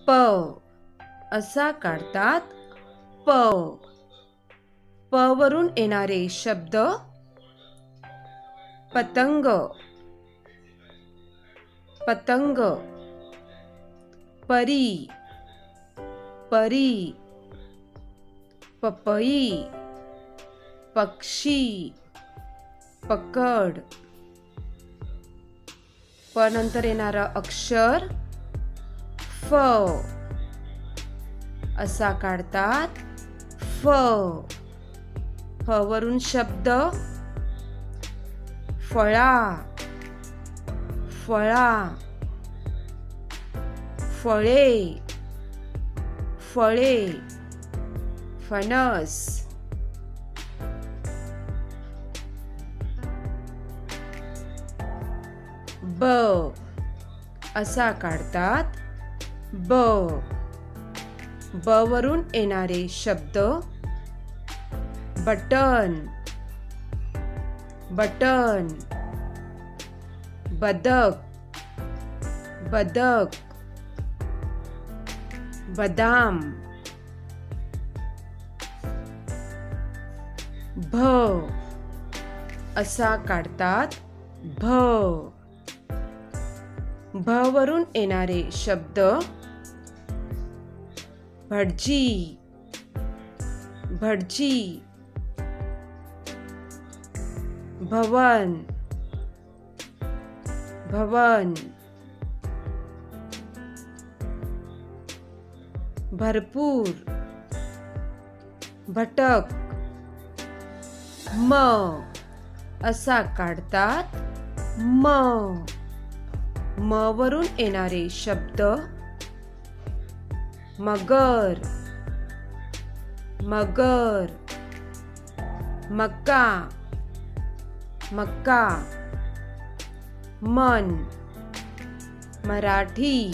प असा काढतात प. प वरून येणारे शब्द पतंग, पतंग, परी, परी, पपई, पक्षी, पकड. प नंतर येणारा अक्षर फ असा काढतात फ. फ वरून शब्द फळा, फळा, फळे, फळे, फणस. ब असा काढतात ब. ब वरून येणारे शब्द बटन, बटन, बदक, बदक, बदाम. भ असा काढतात भ. भ वरून येणारे शब्द भटजी, भटजी, भवन, भवन, भरपूर, भटक. म असा काढतात म. म वरून येणारे शब्द मगर, मगर, मका, मका, मन, मराठी.